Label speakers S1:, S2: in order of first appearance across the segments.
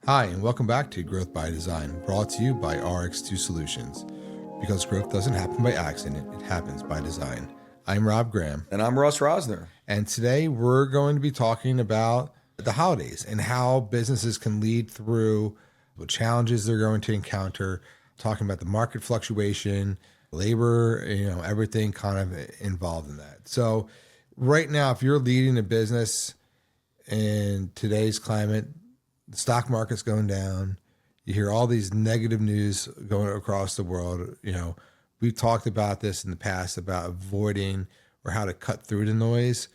S1: Hi, and welcome back to Growth by Design, brought to you by RX2 Solutions. Because growth doesn't happen by accident, it happens by design. I'm Rob Graham.
S2: And I'm Rosner.
S1: And today we're going to be talking about the holidays and how businesses can lead through what challenges they're going to encounter, talking about the market fluctuation, labor, everything kind of involved in that. So right now, if you're leading a business in today's climate, the stock market's going down. You hear all these negative news going across the world. We've talked about this in the past about avoiding or how to cut through the noise.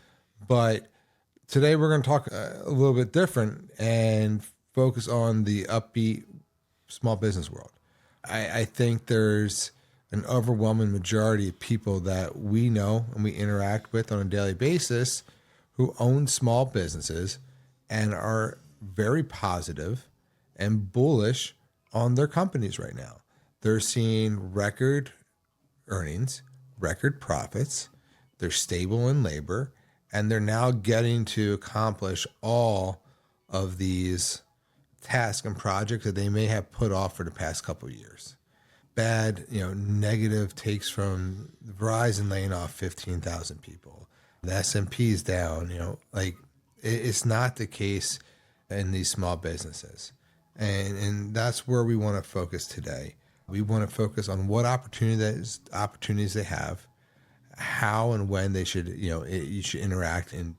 S1: But today we're going to talk a little bit different and focus on the upbeat small business world. I think there's an overwhelming majority of people that we know and we interact with on a daily basis who own small businesses and are very positive and bullish on their companies right now. They're seeing record earnings, record profits. They're stable in labor, and they're now getting to accomplish all of these tasks and projects that they may have put off for the past couple of years. Bad, negative takes from Verizon laying off 15,000 people. The S&P is down, it's not the case in these small businesses. And that's where we want to focus today. We want to focus on what opportunities they have, how and when they should, you should interact and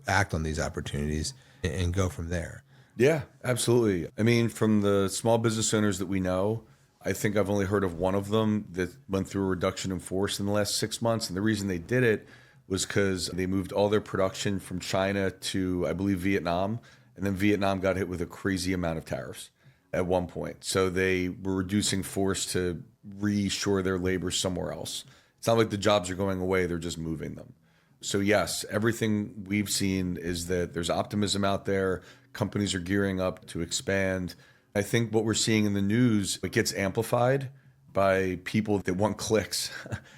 S1: act on these opportunities and go from there.
S2: Yeah, absolutely. I mean, from the small business owners that we know, I think I've only heard of one of them that went through a reduction in force in the last 6 months. And the reason they did it was because they moved all their production from China to, I believe, Vietnam. And then Vietnam got hit with a crazy amount of tariffs at one point. So they were reducing force to reshore their labor somewhere else. It's not like the jobs are going away, they're just moving them. So yes, everything we've seen is that there's optimism out there. Companies are gearing up to expand. I think what we're seeing in the news, it gets amplified by people that want clicks.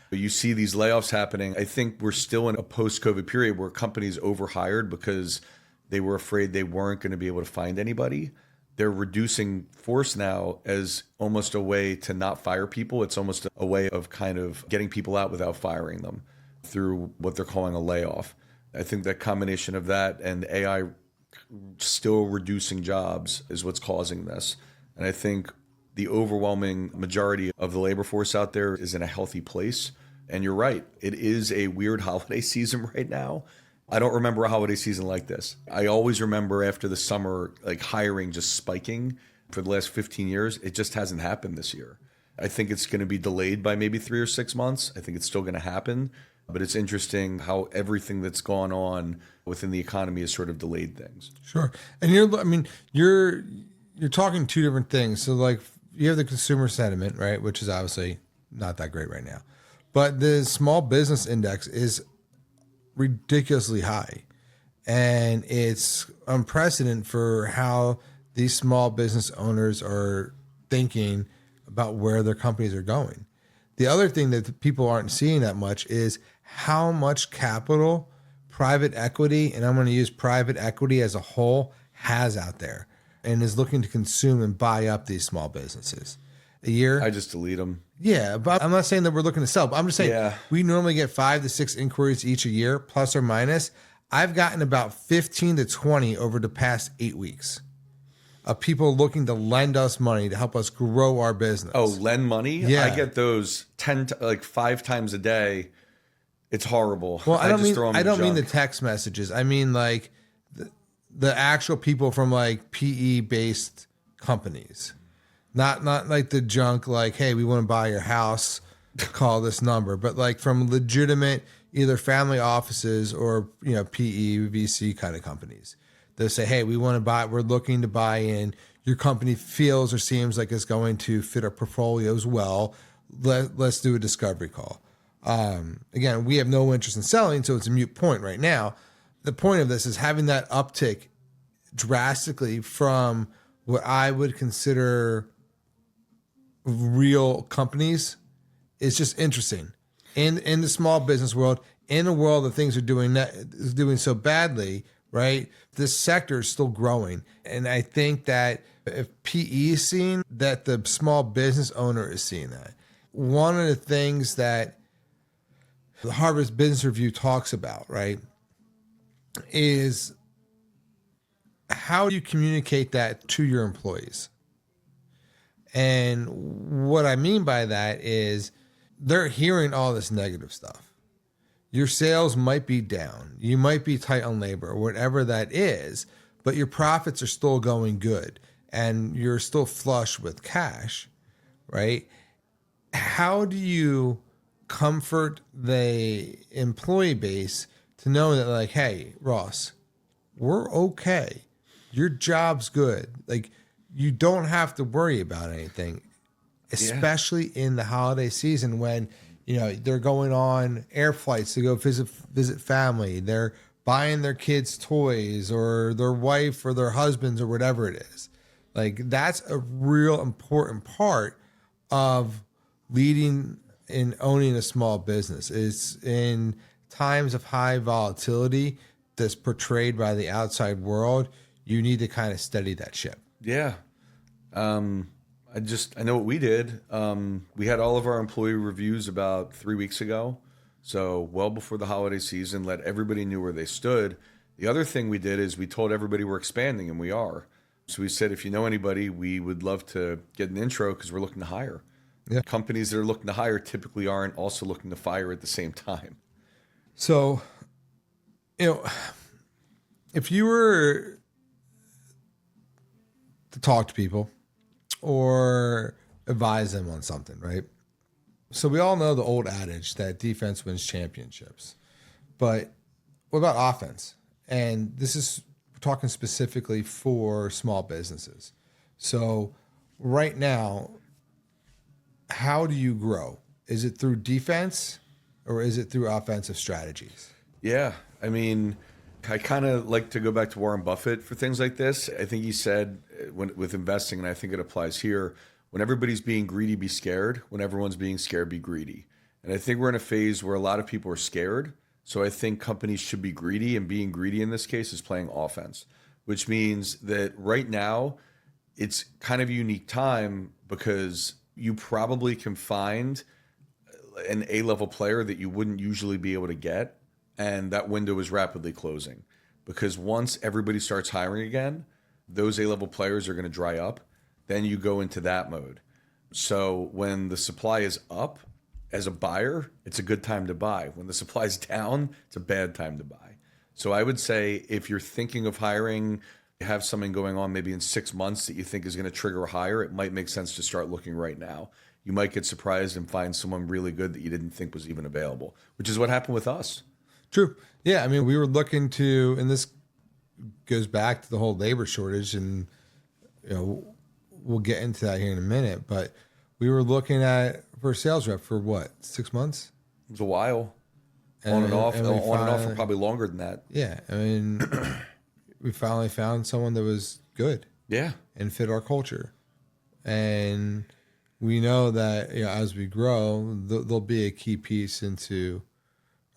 S2: You see these layoffs happening. I think we're still in a post-COVID period where companies overhired because they were afraid they weren't going to be able to find anybody. They're reducing force now as almost a way to not fire people. It's almost a way of kind of getting people out without firing them through what they're calling a layoff. I think that combination of that and AI still reducing jobs is what's causing this. And I think the overwhelming majority of the labor force out there is in a healthy place. And you're right, it is a weird holiday season right now. I don't remember a holiday season like this. I always remember after the summer, like hiring just spiking for the last 15 years. It just hasn't happened this year. I think it's going to be delayed by maybe 3 or 6 months. I think it's still going to happen, but it's interesting how everything that's gone on within the economy has sort of delayed things.
S1: Sure. And you're talking two different things. So like you have the consumer sentiment, right? Which is obviously not that great right now, but the small business index is ridiculously high, and it's unprecedented for how these small business owners are thinking about where their companies are going. The other thing that people aren't seeing that much is how much capital private equity, and I'm going to use private equity as a whole, has out there and is looking to consume and buy up these small businesses. A year,
S2: I just delete them.
S1: Yeah, but I'm not saying that we're looking to sell. But I'm just saying we normally get 5 to 6 inquiries each a year, plus or minus. I've gotten about 15 to 20 over the past 8 weeks of people looking to lend us money to help us grow our business.
S2: Oh, lend money?
S1: Yeah.
S2: I get those 5 times a day. It's horrible.
S1: Well, I don't mean the text messages. I mean like the actual people from like PE based companies. Not like the junk, like, hey, we want to buy your house, call this number, but like from legitimate either family offices or, PE, VC kind of companies. They'll say, hey, we're looking to buy in. Your company feels or seems like it's going to fit our portfolios well. Let's do a discovery call. Again, we have no interest in selling, so it's a moot point right now. The point of this is having that uptick drastically from what I would consider real companies is just interesting. In the small business world, in a world that things are doing so badly right? This sector is still growing. And I think that if PE is seeing that, the small business owner is seeing that. One of the things that the Harvard Business Review talks about, right, is how do you communicate that to your employees? And what I mean by that is they're hearing all this negative stuff. Your sales might be down. You might be tight on labor or whatever that is, but your profits are still going good and you're still flush with cash, right? How do you comfort the employee base to know that, like, hey, Ross, we're okay. Your job's good. Like, you don't have to worry about anything, especially in the holiday season when, they're going on air flights to go visit family. They're buying their kids toys or their wife or their husbands or whatever it is. Like, that's a real important part of leading and owning a small business. It's in times of high volatility that's portrayed by the outside world. You need to kind of steady that ship.
S2: Yeah. I know what we did. We had all of our employee reviews about 3 weeks ago. So well before the holiday season, let everybody knew where they stood. The other thing we did is we told everybody we're expanding, and we are. So we said, if you know anybody, we would love to get an intro because we're looking to hire.
S1: Yeah.
S2: Companies that are looking to hire typically aren't also looking to fire at the same time.
S1: So, if you were to talk to people or advise them on something, right? So we all know the old adage that defense wins championships, but what about offense? And this is talking specifically for small businesses. So right now, how do you grow? Is it through defense or is it through offensive strategies?
S2: Yeah. I mean, I kind of like to go back to Warren Buffett for things like this. I think he said with investing, and I think it applies here, when everybody's being greedy, be scared. When everyone's being scared, be greedy. And I think we're in a phase where a lot of people are scared. So I think companies should be greedy, and being greedy in this case is playing offense, which means that right now it's kind of a unique time because you probably can find an A-level player that you wouldn't usually be able to get. And that window is rapidly closing because once everybody starts hiring again, those A-level players are going to dry up. Then you go into that mode. So when the supply is up, as a buyer, it's a good time to buy. When the supply is down, it's a bad time to buy. So I would say if you're thinking of hiring, you have something going on maybe in 6 months that you think is going to trigger a hire, it might make sense to start looking right now. You might get surprised and find someone really good that you didn't think was even available, which is what happened with us.
S1: True. Yeah. I mean, we were looking to, and this goes back to the whole labor shortage, and, we'll get into that here in a minute, but we were looking at for a sales rep for what, 6 months?
S2: It was a while. On and off for probably longer than that.
S1: Yeah. I mean, we finally found someone that was good.
S2: Yeah.
S1: And fit our culture. And we know that, as we grow, there'll be a key piece into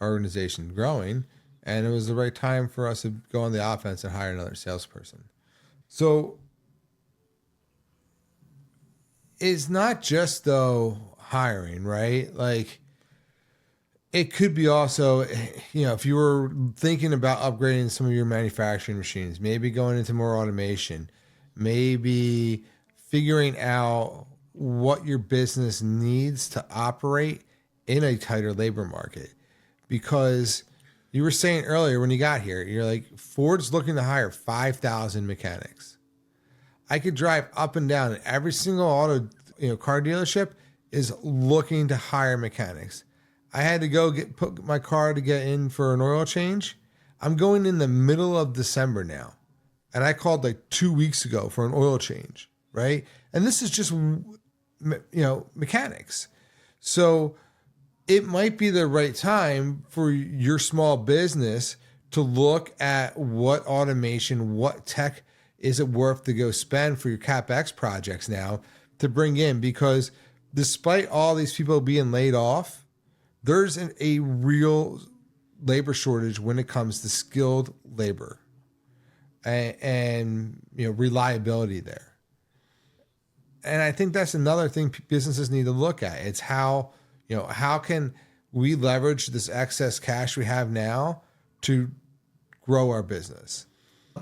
S1: our organization growing. And it was the right time for us to go on the offense and hire another salesperson. So it's not just, though, hiring, right? Like, it could be also, if you were thinking about upgrading some of your manufacturing machines, maybe going into more automation, maybe figuring out what your business needs to operate in a tighter labor market. Because you were saying earlier when you got here, you're like, Ford's looking to hire 5,000 mechanics. I could drive up and down, and every single car dealership is looking to hire mechanics. I had to go put my car to get in for an oil change. I'm going in the middle of December now. And I called like 2 weeks ago for an oil change, right? And this is just, mechanics. So it might be the right time for your small business to look at what automation, what tech is it worth to go spend for your CapEx projects now to bring in, because despite all these people being laid off, there's a real labor shortage when it comes to skilled labor. and reliability there. And I think that's another thing businesses need to look at. It's how can we leverage this excess cash we have now to grow our business?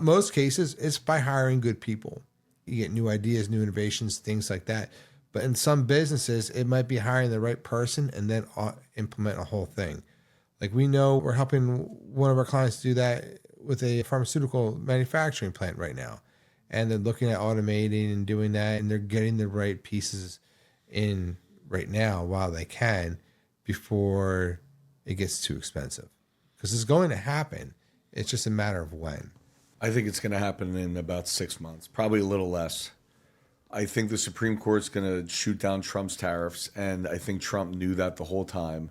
S1: Most cases, it's by hiring good people. You get new ideas, new innovations, things like that. But in some businesses, it might be hiring the right person and then implement a whole thing. Like we know we're helping one of our clients do that with a pharmaceutical manufacturing plant right now. And they're looking at automating and doing that, and they're getting the right pieces in right now while they can before it gets too expensive. Because it's going to happen. It's just a matter of when.
S2: I think it's going to happen in about 6 months, probably a little less. I think the Supreme Court's going to shoot down Trump's tariffs, and I think Trump knew that the whole time.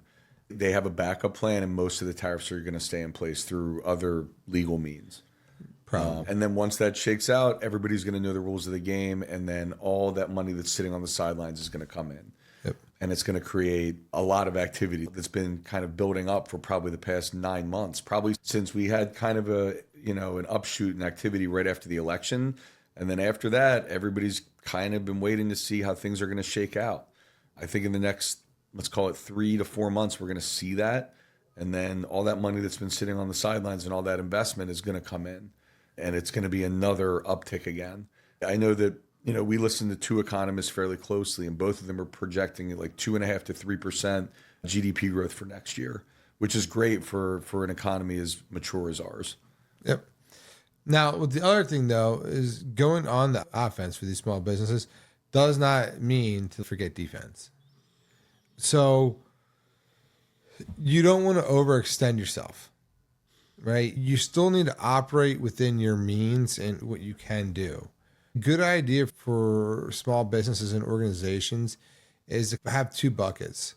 S2: They have a backup plan, and most of the tariffs are going to stay in place through other legal means. And then once that shakes out, everybody's going to know the rules of the game, and then all that money that's sitting on the sidelines is going to come in.
S1: Yep.
S2: And it's going to create a lot of activity that's been kind of building up for probably the past 9 months, probably since we had kind of an upshoot in activity right after the election. And then after that, everybody's kind of been waiting to see how things are going to shake out. I think in the next, let's call it 3 to 4 months, we're going to see that. And then all that money that's been sitting on the sidelines and all that investment is going to come in. And it's going to be another uptick again. I know that, we listen to two economists fairly closely, and both of them are projecting like 2.5% to 3% GDP growth for next year, which is great for an economy as mature as ours.
S1: Yep. Now, the other thing, though, is going on the offense for these small businesses does not mean to forget defense. So you don't want to overextend yourself, right? You still need to operate within your means and what you can do. Good idea for small businesses and organizations is to have two buckets,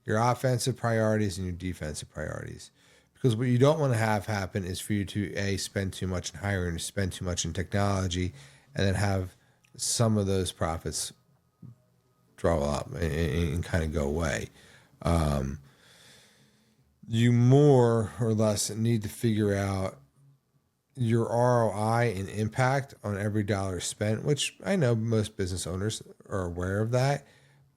S1: your offensive priorities and your defensive priorities. Because what you don't want to have happen is for you to spend too much in hiring, or spend too much in technology, and then have some of those profits draw up and kind of go away. You more or less need to figure out your ROI and impact on every dollar spent, which I know most business owners are aware of that,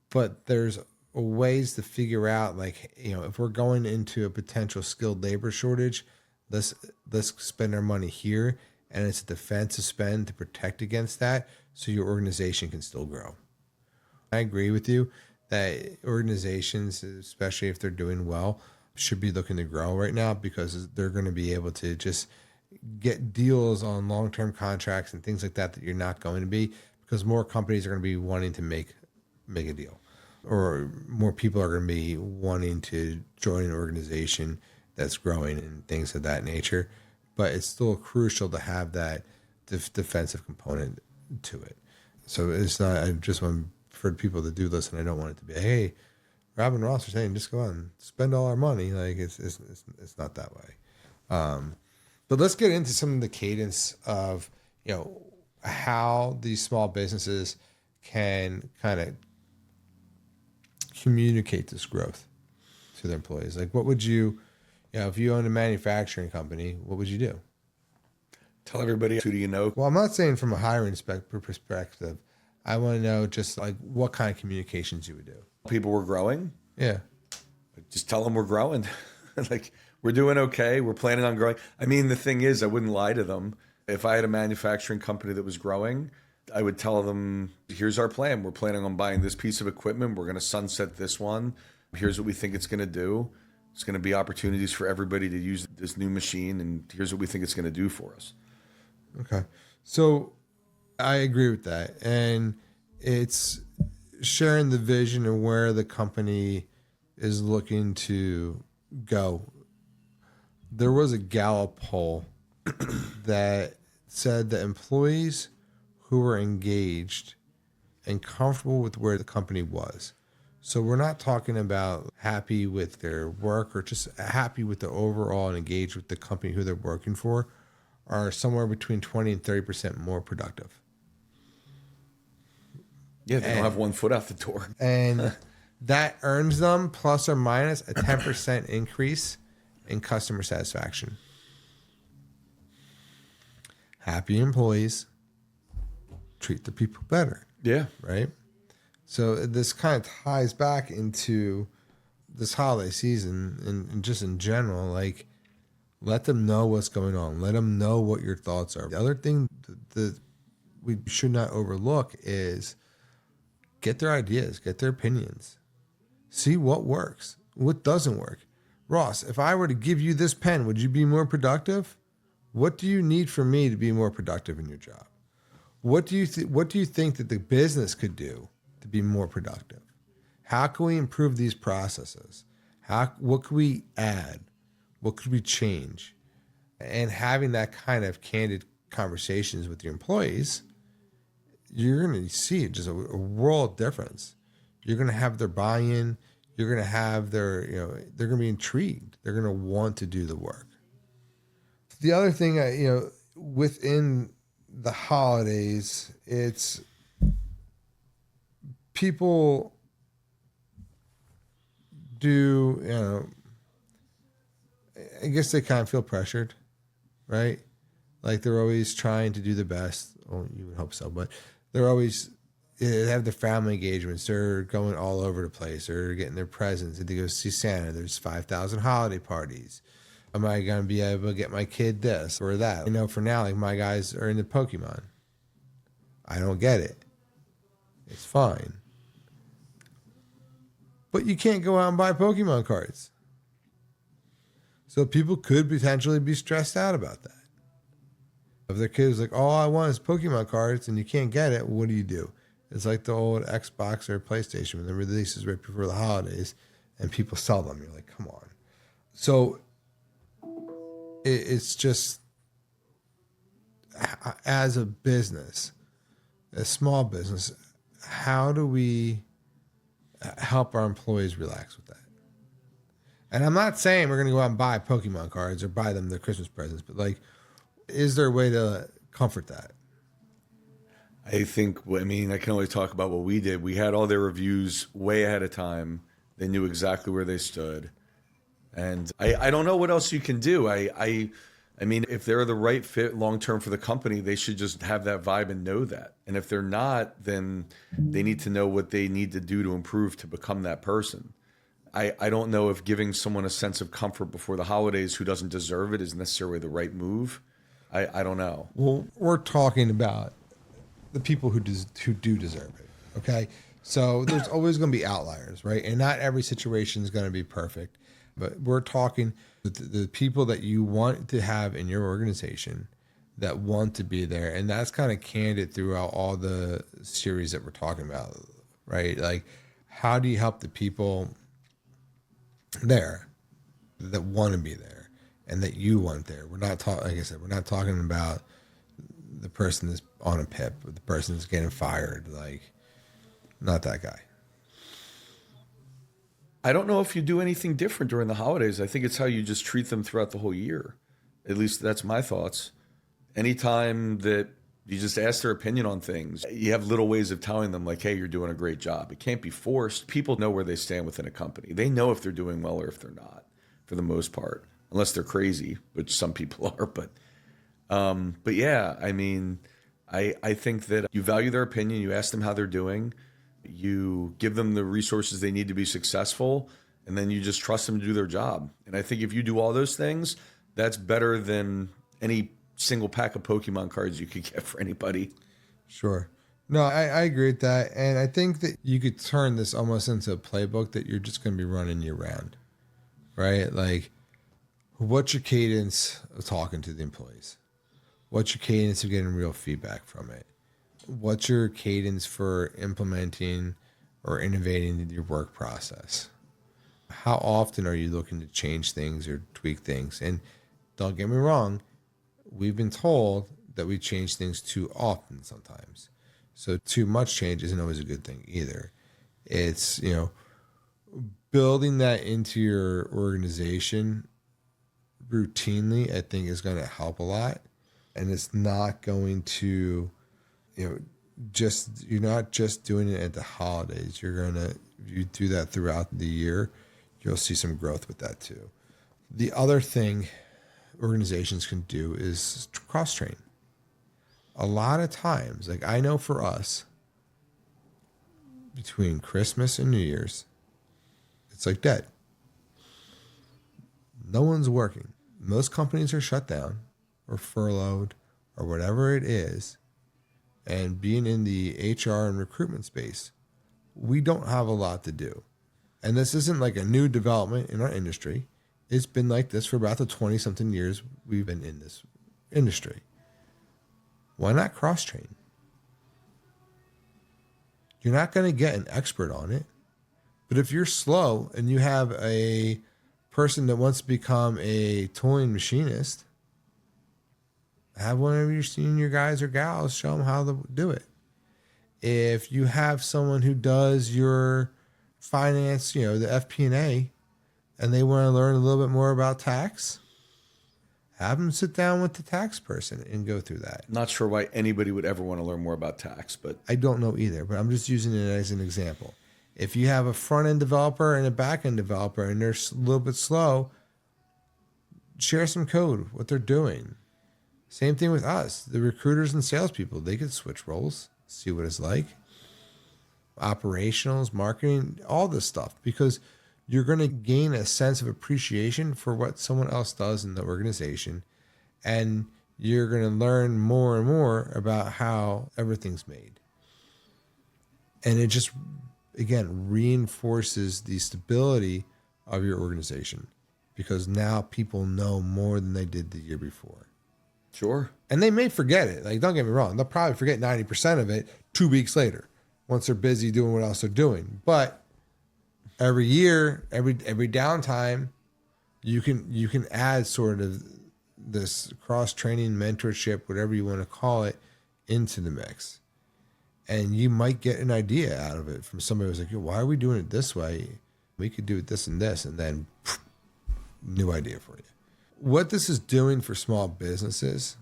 S1: but there's ways to figure out, like, if we're going into a potential skilled labor shortage, let's spend our money here, and it's a defensive spend to protect against that so your organization can still grow. I agree with you that organizations, especially if they're doing well, should be looking to grow right now, because they're going to be able to just get deals on long-term contracts and things like that you're not going to be, because more companies are going to be wanting to make a deal, or more people are going to be wanting to join an organization that's growing and things of that nature. But it's still crucial to have that defensive component to it. So it's not, I just want for people that do listen, I don't want it to be, hey, Rob and Ross are saying just go out and spend all our money. Like it's not that way. But let's get into some of the cadence of, how these small businesses can kind of communicate this growth to their employees. Like, what would you, if you owned a manufacturing company, what would you do?
S2: Tell everybody, who do you know?
S1: Well, I'm not saying from a hiring perspective. I want to know just like what kind of communications you would do.
S2: People were growing?
S1: Yeah.
S2: Just tell them we're growing. Like, we're doing okay. We're planning on growing. I mean, the thing is, I wouldn't lie to them. If I had a manufacturing company that was growing, I would tell them, here's our plan. We're planning on buying this piece of equipment. We're going to sunset this one. Here's what we think it's going to do. It's going to be opportunities for everybody to use this new machine, and here's what we think it's going to do for us.
S1: Okay. So I agree with that. And it's sharing the vision of where the company is looking to go. There was a Gallup poll that said that employees who were engaged and comfortable with where the company was. So we're not talking about happy with their work or just happy with the overall and engaged with the company who they're working for, are somewhere between 20 and 30% more productive.
S2: Yeah, they don't have one foot out the door.
S1: And that earns them plus or minus a 10% increase in customer satisfaction. Happy employees treat the people better,
S2: Yeah.
S1: right? So this kind of ties back into this holiday season and just in general, like let them know what's going on. Let them know what your thoughts are. The other thing that we should not overlook is get their ideas, get their opinions, see what works, what doesn't work. Ross, if I were to give you this pen, would you be more productive? What do you need from me to be more productive in your job? What do you think that the business could do to be more productive? How can we improve these processes? What could we add? What could we change? And having that kind of candid conversations with your employees, you're going to see just a world difference. You're going to have their buy-in. You're going to have their, they're going to be intrigued. They're going to want to do the work. The other thing, within the holidays, it's people do, I guess they kind of feel pressured, right? Like they're always trying to do the best. Oh, you would hope so, but they're always they have their family engagements. They're going all over the place. They're getting their presents. They go see Santa. There's 5,000 holiday parties. Am I going to be able to get my kid this or that? For now, like my guys are into Pokemon. I don't get it. It's fine. But you can't go out and buy Pokemon cards. So people could potentially be stressed out about that. If their kid's like, all I want is Pokemon cards and you can't get it, what do? It's like the old Xbox or PlayStation when the releases right before the holidays and people sell them. You're like, come on. So it's just, as a business, a small business, how do we help our employees relax with that? And I'm not saying we're going to go out and buy Pokemon cards or buy them their Christmas presents, but like, is there a way to comfort that?
S2: I can only talk about what we did. We had all their reviews way ahead of time. They knew exactly where they stood. And I don't know what else you can do. I mean, if they're the right fit long-term for the company, they should just have that vibe and know that. And if they're not, then they need to know what they need to do to improve to become that person. I don't know if giving someone a sense of comfort before the holidays who doesn't deserve it is necessarily the right move. I don't know.
S1: Well, we're talking about the people who do deserve it. Okay. So there's always going to be outliers, right? And not every situation is going to be perfect. But we're talking the people that you want to have in your organization that want to be there. And that's kind of candid throughout all the series that we're talking about, right? Like, how do you help the people there that want to be there and that you want there? We're not talking, like I said, we're not talking about the person that's on a PIP or the person that's getting fired. Like, not that guy.
S2: I don't know if you do anything different during the holidays. I think it's how you just treat them throughout the whole year. At least that's my thoughts. Anytime that you just ask their opinion on things, you have little ways of telling them, like, hey, you're doing a great job. It can't be forced. People know where they stand within a company. They know if they're doing well or if they're not, for the most part, unless they're crazy, which some people are. But yeah, I mean, I think that you value their opinion. You ask them how they're doing. You give them the resources they need to be successful, and then you just trust them to do their job. And I think if you do all those things, that's better than any single pack of Pokemon cards you could get for anybody.
S1: Sure. No, I agree with that. And I think that you could turn this almost into a playbook that you're just going to be running year round, right? Like, what's your cadence of talking to the employees? What's your cadence of getting real feedback from it? What's your cadence for implementing or innovating your work process? How often are you looking to change things or tweak things? And don't get me wrong, we've been told that we change things too often sometimes. So too much change isn't always a good thing either. It's, building that into your organization routinely, I think is going to help a lot. And it's not going to, you're not just doing it at the holidays. If you do that throughout the year, you'll see some growth with that too. The other thing organizations can do is cross train. a lot of times, like I know for us, between Christmas and New Year's, it's like dead. No one's working. Most companies are shut down or furloughed or whatever it is. And being in the HR and recruitment space, we don't have a lot to do. And this isn't like a new development in our industry. It's been like this for about the 20 something years we've been in this industry. Why not cross train? You're not going to get an expert on it. But if you're slow and you have a person that wants to become a tooling machinist, have one of your senior guys or gals show them how to do it. If you have someone who does your finance, the FP&A, and they want to learn a little bit more about tax, have them sit down with the tax person and go through that.
S2: Not sure why anybody would ever want to learn more about tax, but
S1: I don't know either, but I'm just using it as an example. If you have a front-end developer and a back-end developer and they're a little bit slow, share some code, what they're doing. Same thing with us. The recruiters and salespeople, they could switch roles, see what it's like. Operationals, marketing, all this stuff, because you're going to gain a sense of appreciation for what someone else does in the organization. And you're going to learn more and more about how everything's made. And it just, again, reinforces the stability of your organization because now people know more than they did the year before.
S2: sure.
S1: And they may forget it. Like, don't get me wrong. They'll probably forget 90% of it 2 weeks later once they're busy doing what else they're doing. But every year, every downtime, you can add sort of this cross-training, mentorship, whatever you want to call it, into the mix. And you might get an idea out of it from somebody who's like, why are we doing it this way? We could do it this and this, and then new idea for you. What this is doing for small businesses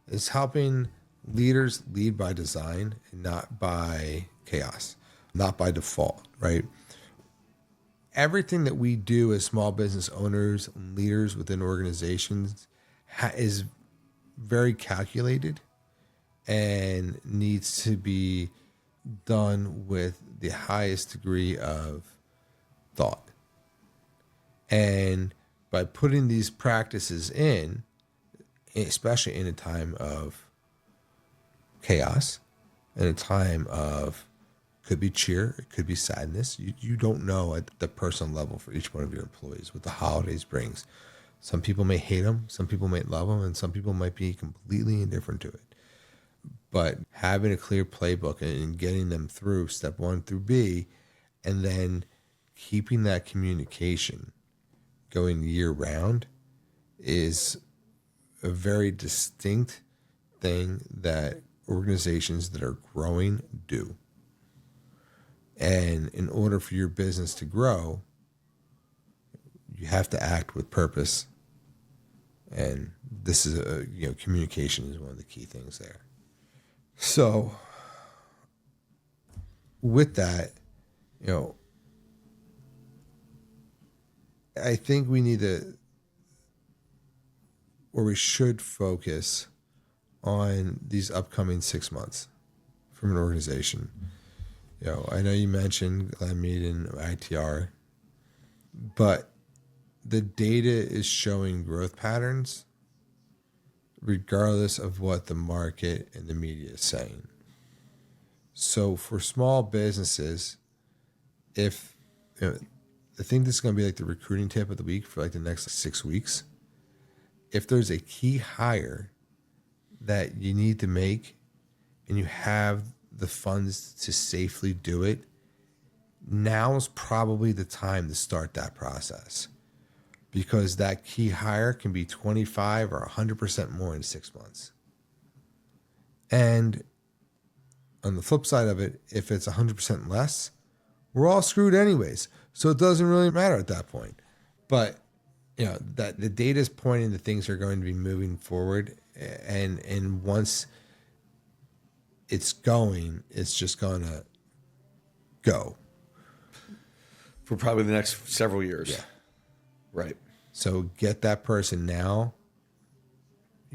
S1: is helping leaders lead by design and not by chaos, not by default, right? Everything that we do as small business owners and leaders within organizations is very calculated and needs to be done with the highest degree of thought. And by putting these practices in, especially in a time of chaos, in a time of could be cheer, it could be sadness. You don't know at the personal level for each one of your employees what the holidays brings. Some people may hate them, some people might love them, and some people might be completely indifferent to it. But having a clear playbook and getting them through step 1 through B, and then keeping that communication going year round is a very distinct thing that organizations that are growing do. And in order for your business to grow, you have to act with purpose. And this is communication is one of the key things there. So with that, I think we need to, or we should focus on these upcoming 6 months from an organization. I know you mentioned Glenmead and ITR, but the data is showing growth patterns regardless of what the market and the media is saying. So for small businesses, if I think this is going to be like the recruiting tip of the week for like the next 6 weeks. If there's a key hire that you need to make and you have the funds to safely do it, now is probably the time to start that process, because that key hire can be 25 or 100% more in 6 months. And on the flip side of it, if it's 100% less, we're all screwed anyways. So it doesn't really matter at that point. But that the data is pointing that things are going to be moving forward, and once it's going, it's just gonna go
S2: For probably the next several years.
S1: Yeah.
S2: Right.
S1: So get that person now.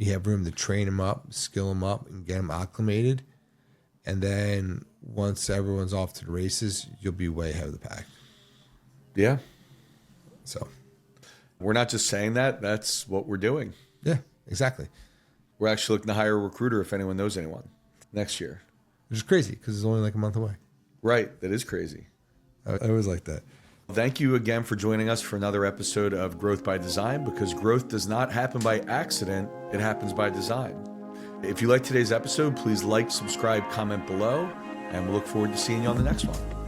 S1: You have room to train them up, skill them up, and get them acclimated. And then once everyone's off to the races, you'll be way ahead of the pack.
S2: Yeah.
S1: So
S2: We're not just saying that. That's what we're doing.
S1: yeah, exactly.
S2: We're actually looking to hire a recruiter if anyone knows anyone next year.
S1: Which is crazy because it's only like a month away.
S2: Right. That is crazy.
S1: I always like that.
S2: Thank you again for joining us for another episode of Growth by Design, because growth does not happen by accident. It happens by design. If you like today's episode, please like, subscribe, comment below, and we'll look forward to seeing you on the next one.